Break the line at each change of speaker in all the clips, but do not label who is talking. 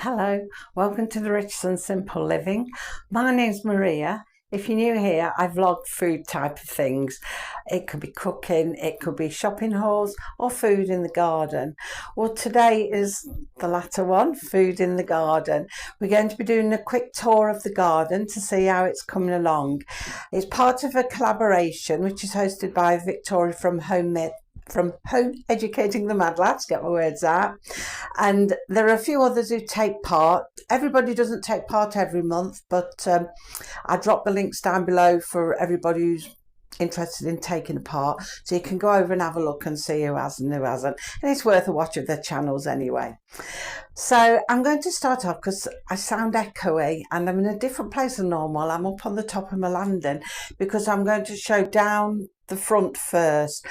Hello, welcome to the Rich and Simple Living. My name's Maria. If you're new here, I vlog food type of things. It could be cooking, it could be shopping hauls or food in the garden. Well, today is the latter one, food in the garden. We're going to be doing a quick tour of the garden to see how it's coming along. It's part of a collaboration which is hosted by Victoria from Home Educating the Mad Lads, get my words out. And there are a few others who take part. Everybody doesn't take part every month, but I drop the links down below for everybody who's interested in taking part, so you can go over and have a look and see who has and who hasn't, and it's worth a watch of their channels anyway. So I'm going to start off because I sound echoey and I'm in a different place than normal. I'm up on the top of my landing because I'm going to show down the front first.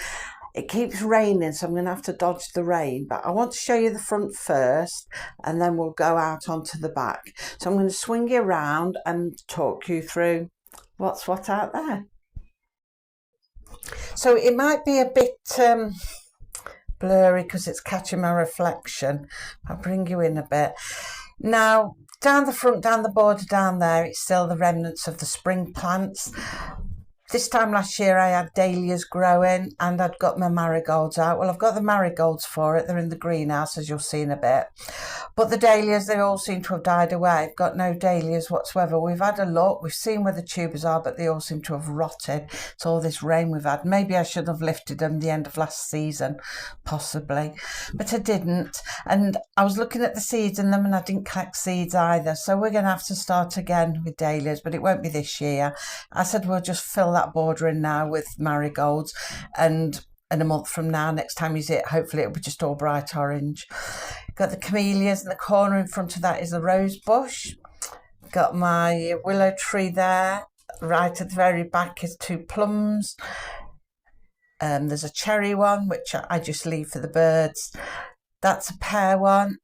It keeps raining, so I'm going to have to dodge the rain, but I want to show you the front first and then we'll go out onto the back. So I'm going to swing you around and talk you through what's what out there. So it might be a bit blurry because it's catching my reflection. I'll bring you in a bit. Now, down the front, down the border down there, it's still the remnants of the spring plants. This time last year I had dahlias growing and I'd got my marigolds out. Well, I've got the marigolds for it. They're in the greenhouse, as you'll see in a bit. But the dahlias, they all seem to have died away. I've got no dahlias whatsoever. We've had a look. We've seen where the tubers are, but they all seem to have rotted. It's all this rain we've had. Maybe I should have lifted them the end of last season, possibly. But I didn't. And I was looking at the seeds in them and I didn't collect seeds either. So we're going to have to start again with dahlias, but it won't be this year. I said we'll just fill that border in now with marigolds, and in a month from now, next time you see it, hopefully it'll be just all bright orange. Got the camellias in the corner. In front of that is the rose bush. Got my willow tree there. Right at the very back is two plums. There's a cherry one which I just leave for the birds. That's a pear one.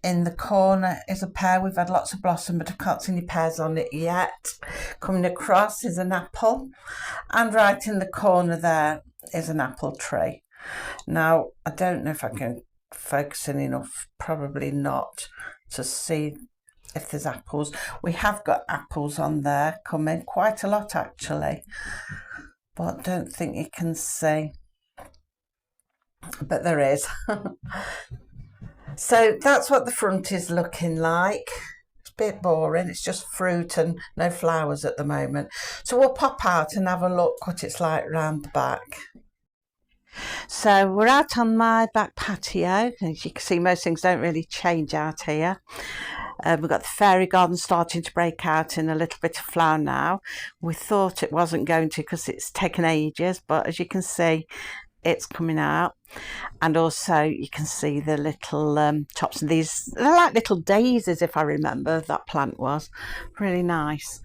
In the corner is a pear. We've had lots of blossom, but I can't see any pears on it yet. Coming across is an apple. And right in the corner there is an apple tree. Now, I don't know if I can focus in enough, probably not, to see if there's apples. We have got apples on there coming, quite a lot actually. But I don't think you can see. But there is. So that's what the front is looking like. It's a bit boring. It's just fruit and no flowers at the moment. So we'll pop out and have a look what it's like round the back. So we're out on my back patio. As you can see, most things don't really change out here. We've got the fairy garden starting to break out in a little bit of flower now. We thought it wasn't going to because it's taken ages, but as you can see, it's coming out. And also you can see the little tops, and these, they're like little daisies, if I remember, that plant was really nice.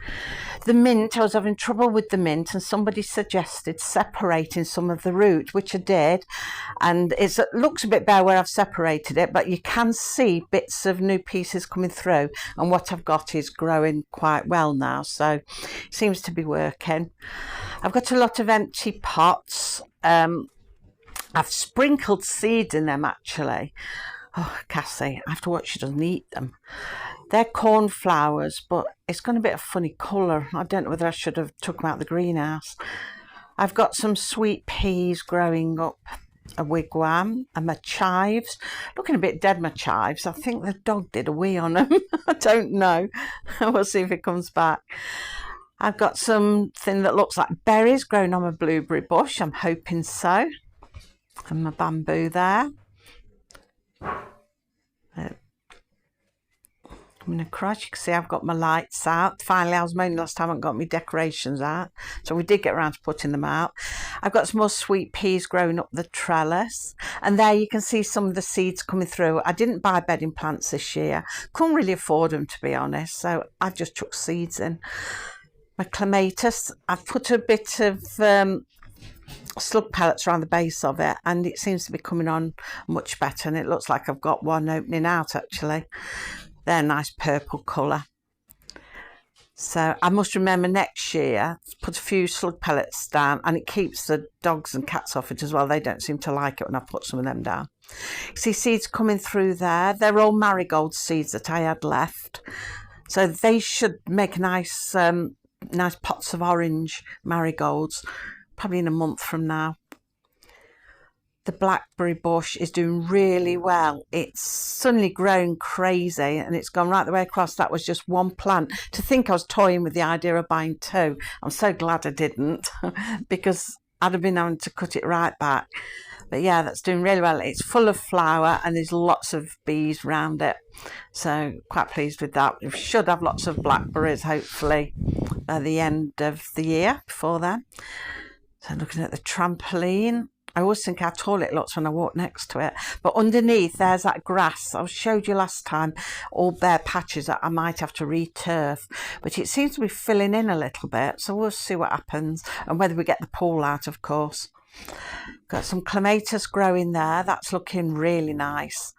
The mint, I was having trouble with the mint and somebody suggested separating some of the root, which I did, and it looks a bit bare where I've separated it, but you can see bits of new pieces coming through, and what I've got is growing quite well now, so it seems to be working. I've got a lot of empty pots. I've sprinkled seeds in them actually. Oh, Cassie, I have to watch she doesn't eat them. They're cornflowers, but it's got a bit of funny colour. I don't know whether I should have took them out of the greenhouse. I've got some sweet peas growing up a wigwam, and my chives. Looking a bit dead, my chives. I think the dog did a wee on them. I don't know. We'll see if it comes back. I've got something that looks like berries growing on my blueberry bush. I'm hoping so. And my bamboo there. Coming across, you can see I've got my lights out. Finally, I was moaning last time I haven't got my decorations out, so we did get around to putting them out. I've got some more sweet peas growing up the trellis, and there you can see some of the seeds coming through. I didn't buy bedding plants this year, couldn't really afford them to be honest, so I just took seeds in. My clematis, I've put a bit of slug pellets around the base of it, and it seems to be coming on much better, and it looks like I've got one opening out actually. They're a nice purple colour. So I must remember next year to put a few slug pellets down, and it keeps the dogs and cats off it as well. They don't seem to like it when I put some of them down. See seeds coming through there. They're all marigold seeds that I had left. So they should make nice, nice pots of orange marigolds, probably in a month from now. The blackberry bush is doing really well. It's suddenly grown crazy and it's gone right the way across. That was just one plant. To think I was toying with the idea of buying two. I'm so glad I didn't because I'd have been having to cut it right back. But yeah, that's doing really well. It's full of flower and there's lots of bees around it. So quite pleased with that. We should have lots of blackberries hopefully by the end of the year before then. So looking at the trampoline. I always think how tall it looks when I walk next to it. But underneath, there's that grass. I showed you last time, all bare patches that I might have to re-turf. But it seems to be filling in a little bit. So we'll see what happens. And whether we get the pool out, of course. Got some clematis growing there. That's looking really nice.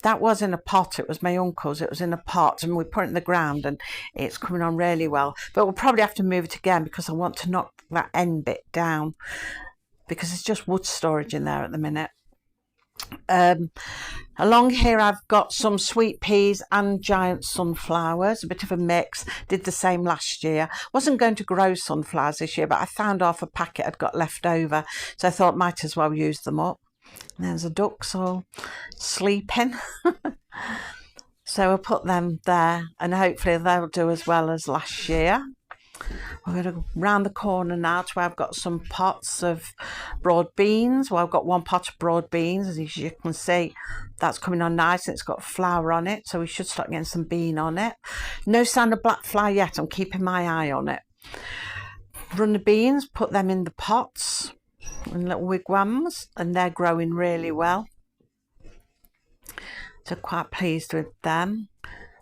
That was in a pot. It was my uncle's. It was in a pot. And we put it in the ground. And it's coming on really well. But we'll probably have to move it again because I want to knock that end bit down. Because it's just wood storage in there at the minute. Along here I've got some sweet peas and giant sunflowers, a bit of a mix. Did the same last year. Wasn't going to grow sunflowers this year, but I found half a packet I'd got left over, so I thought might as well use them up. And there's the ducks all sleeping. So we'll put them there and hopefully they'll do as well as last year. We're going to go round the corner now to where I've got some pots of broad beans. Well, I've got one pot of broad beans, as you can see. That's coming on nice and it's got flour on it, so we should start getting some bean on it. No sign of black fly yet. I'm keeping my eye on it. Run the beans, put them in the pots in little wigwams, and they're growing really well. So quite pleased with them.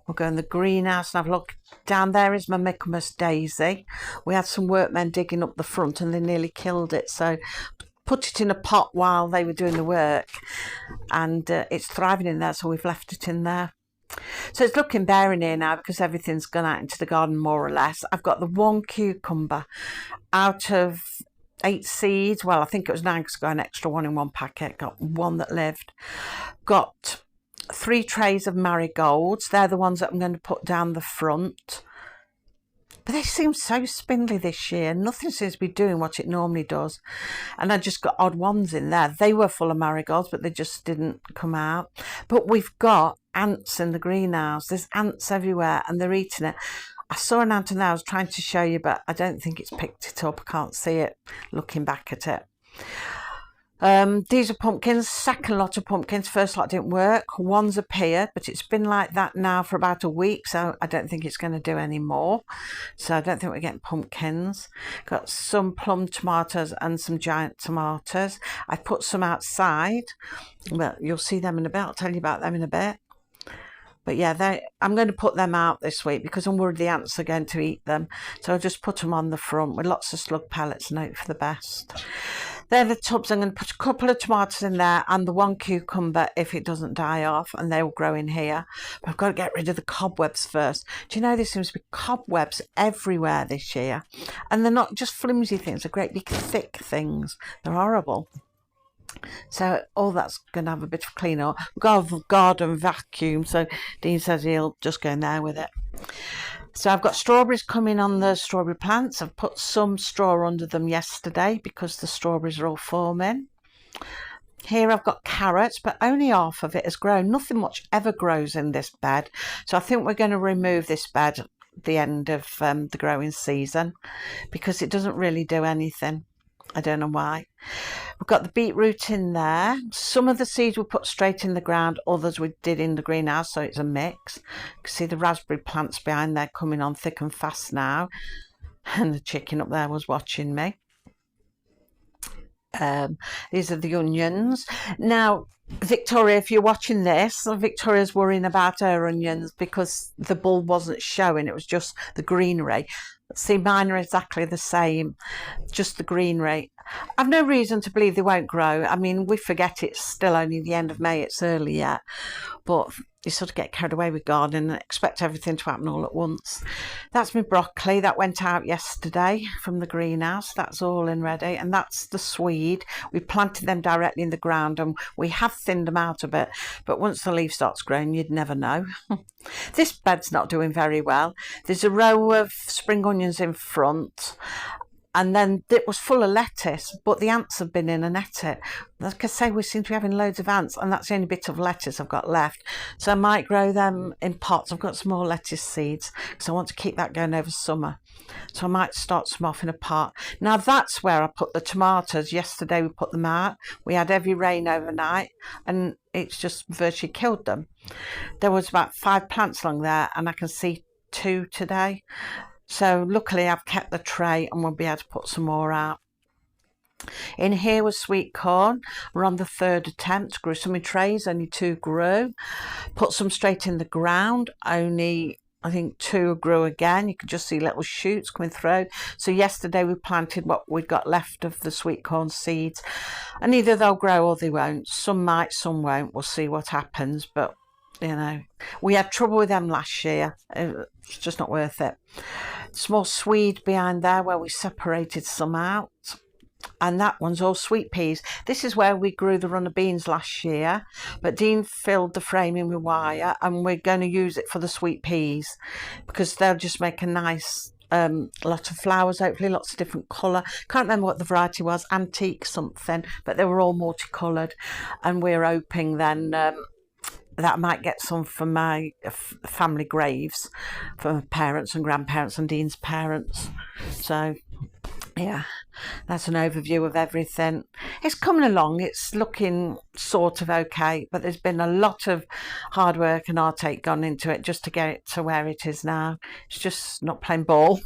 We'll go in the greenhouse and have a look. Down there is my Michaelmas daisy. We had some workmen digging up the front and they nearly killed it. So put it in a pot while they were doing the work. And it's thriving in there, so we've left it in there. So it's looking bare in here now because everything's gone out into the garden more or less. I've got the one cucumber out of 8 seeds. Well, I think it was 9 because I got an extra one in one packet. Got one that lived. Got 3 trays of marigolds. They're the ones that I'm going to put down the front. But they seem so spindly this year. Nothing seems to be doing what it normally does. And I just got odd ones in there. They were full of marigolds, but they just didn't come out. But we've got ants in the greenhouse. There's ants everywhere and they're eating it. I saw an ant and I was trying to show you, but I don't think it's picked it up. I can't see it looking back at it. These are pumpkins. Second lot of pumpkins. First lot didn't work. One's appeared, but it's been like that now for about a week, so I don't think it's going to do any more. So I don't think we're getting pumpkins. Got some plum tomatoes and some giant tomatoes. I put some outside. Well, you'll see them in a bit. I'll tell you about them in a bit. But yeah, I'm going to put them out this week because I'm worried the ants are going to eat them. So I'll just put them on the front with lots of slug pellets and hope for the best. They're the tubs. I'm going to put a couple of tomatoes in there and the one cucumber if it doesn't die off, and they will grow in here. But I've got to get rid of the cobwebs first. Do you know there seems to be cobwebs everywhere this year? And they're not just flimsy things, they're great big thick things. They're horrible. So all that's going to have a bit of clean up. We've got a garden vacuum, so Dean says he'll just go in there with it. So I've got strawberries coming on the strawberry plants. I've put some straw under them yesterday because the strawberries are all forming. Here I've got carrots, but only half of it has grown. Nothing much ever grows in this bed. So I think we're going to remove this bed at the end of the growing season because it doesn't really do anything. I don't know why. We've got the beetroot in there. Some of the seeds we put straight in the ground, others we did in the greenhouse, so it's a mix. You can see the raspberry plants behind there coming on thick and fast now. And the chicken up there was watching me. These are the onions. Now, Victoria, if you're watching this, Victoria's worrying about her onions because the bulb wasn't showing. It was just the greenery. See, mine are exactly the same, just the greenery. I've no reason to believe they won't grow. I mean, we forget it's still only the end of May, it's early yet. But you sort of get carried away with gardening and expect everything to happen all at once. That's my broccoli that went out yesterday from the greenhouse. That's all in ready. And that's the swede. We planted them directly in the ground and we have thinned them out a bit. But once the leaf starts growing, you'd never know. This bed's not doing very well. There's a row of spring onions in front. And then it was full of lettuce, but the ants have been in and ate it. Like I say, we seem to be having loads of ants, and that's the only bit of lettuce I've got left. So I might grow them in pots. I've got some more lettuce seeds, because I want to keep that going over summer. So I might start some off in a pot. Now that's where I put the tomatoes. Yesterday we put them out. We had heavy rain overnight, and it's just virtually killed them. There was about 5 plants along there, and I can see 2 today. So luckily I've kept the tray and we'll be able to put some more out. In here was sweet corn. We're on the 3rd attempt. Grew some in trays, only 2 grew. Put some straight in the ground, only I think 2 grew again. You could just see little shoots coming through. So yesterday we planted what we'd got left of the sweet corn seeds, and either they'll grow or they won't. Some might, some won't. We'll see what happens, but you know, we had trouble with them last year. It's just not worth it. Small swede behind there where we separated some out, and that one's all sweet peas. This is where we grew the runner beans last year, but Dean filled the frame in with wire, and we're going to use it for the sweet peas because they'll just make a nice lot of flowers, hopefully lots of different colour. Can't remember what the variety was, antique something, but they were all multicoloured, and we're hoping then that I might get some for my family graves, for my parents and grandparents and Dean's parents. So yeah, that's an overview of everything. It's coming along. It's looking sort of okay, but there's been a lot of hard work and heartache gone into it just to get it to where it is now. It's just not playing ball.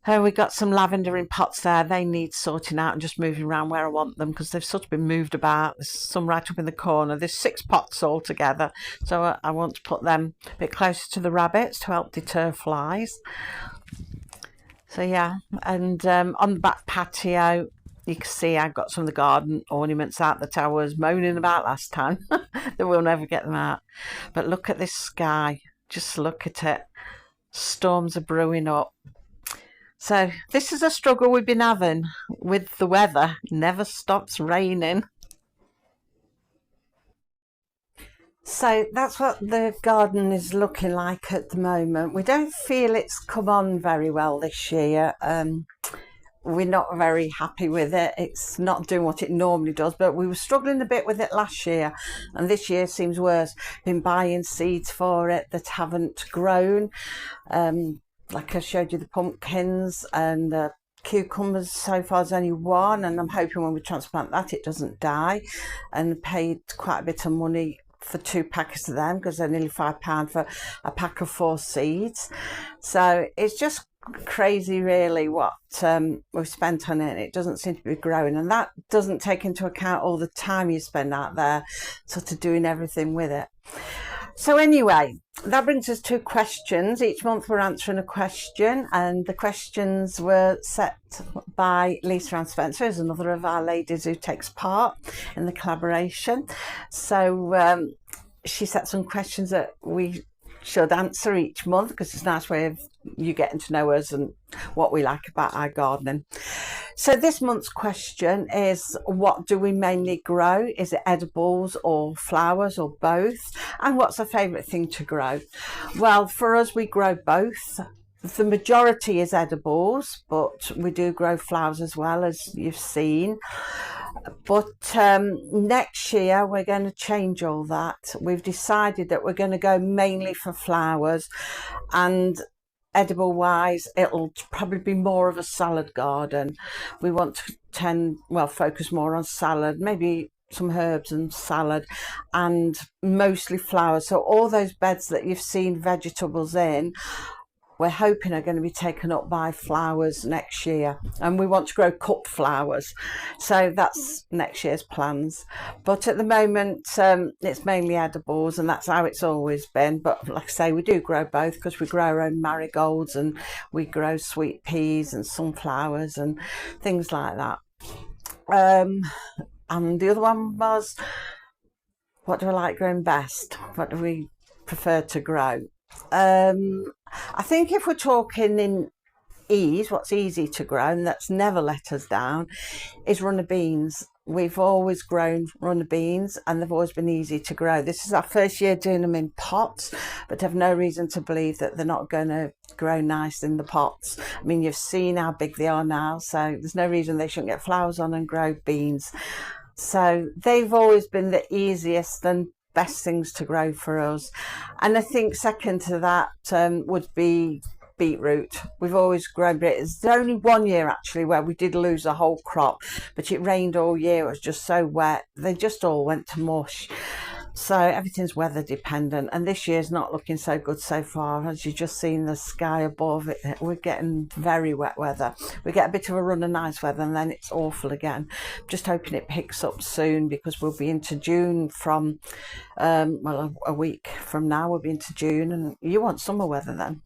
We got some lavender in pots there. They need sorting out and just moving around where I want them because they've sort of been moved about. There's some right up in the corner. There's 6 pots all together. So I want to put them a bit closer to the rabbits to help deter flies. So yeah, and on the back patio, you can see I've got some of the garden ornaments out that I was moaning about last time. That we'll never get them out. But look at this sky. Just look at it. Storms are brewing up. So this is a struggle we've been having with the weather. It never stops raining. So that's what the garden is looking like at the moment. We don't feel it's come on very well this year. We're not very happy with it. It's not doing what it normally does, but we were struggling a bit with it last year, and this year seems worse. Been buying seeds for it that haven't grown. Like I showed you the pumpkins and cucumbers. So far there's only 1, and I'm hoping when we transplant that it doesn't die. And paid quite a bit of money for 2 packets of them because they're nearly £5 for a pack of 4 seeds. So it's just crazy really what we've spent on it. It doesn't seem to be growing, and that doesn't take into account all the time you spend out there sort of doing everything with it. So anyway, that brings us to questions. Each month we're answering a question, and the questions were set by Lisa Ann Spencer, who's another of our ladies who takes part in the collaboration. So she set some questions that we should answer each month because it's a nice way of you getting to know us and what we like about our gardening. So this month's question is, what do we mainly grow? Is it edibles or flowers or both? And what's our favourite thing to grow? Well, for us, we grow both. The majority is edibles, but we do grow flowers as well, as you've seen. But next year we're going to change all that. We've decided that we're going to go mainly for flowers, and edible wise it'll probably be more of a salad garden. We want to focus more on salad, maybe some herbs and salad, and mostly flowers. So all those beds that you've seen vegetables in, we're hoping are going to be taken up by flowers next year, and we want to grow cut flowers. So that's next year's plans. But at the moment, it's mainly edibles, and that's how it's always been. But like I say, we do grow both because we grow our own marigolds, and we grow sweet peas and sunflowers and things like that. And the other one was, what do I like growing best? What do we prefer to grow? I think if we're talking in ease, what's easy to grow and that's never let us down is runner beans. We've always grown runner beans and they've always been easy to grow. This is our first year doing them in pots, but I've no reason to believe that they're not going to grow nice in the pots. I mean, you've seen how big they are now, so there's no reason they shouldn't get flowers on and grow beans. So they've always been the easiest and best things to grow for us. And I think second to that would be beetroot. We've always grown it. There's only one year actually where we did lose a whole crop, but it rained all year. It was just so wet. They just all went to mush. So everything's weather dependent, and this year's not looking so good so far. As you've just seen the sky above it, we're getting very wet weather. We get a bit of a run of nice weather and then it's awful again. Just hoping it picks up soon because we'll be into June from well, a week from now we'll be into June, and you want summer weather then.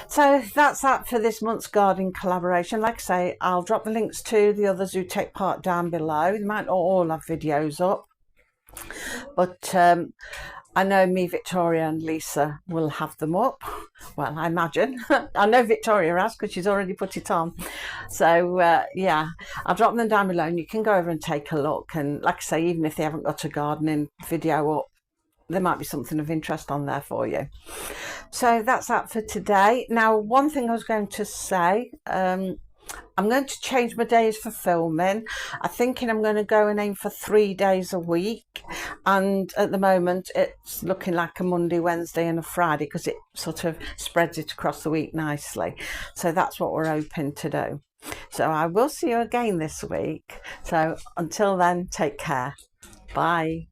So that's that for this month's gardening collaboration. Like I say, I'll drop the links to the others who take part down below. They might not all have videos up, but I know me, Victoria and Lisa will have them up. Well, I imagine. I know Victoria has because she's already put it on. So yeah, I'll drop them down below and you can go over and take a look. And like I say, even if they haven't got a gardening video up, there might be something of interest on there for you. So that's that for today. Now, one thing I was going to say, I'm going to change my days for filming. I'm thinking I'm going to go and aim for 3 days a week. And at the moment, it's looking like a Monday, Wednesday and a Friday because it sort of spreads it across the week nicely. So that's what we're hoping to do. So I will see you again this week. So until then, take care. Bye.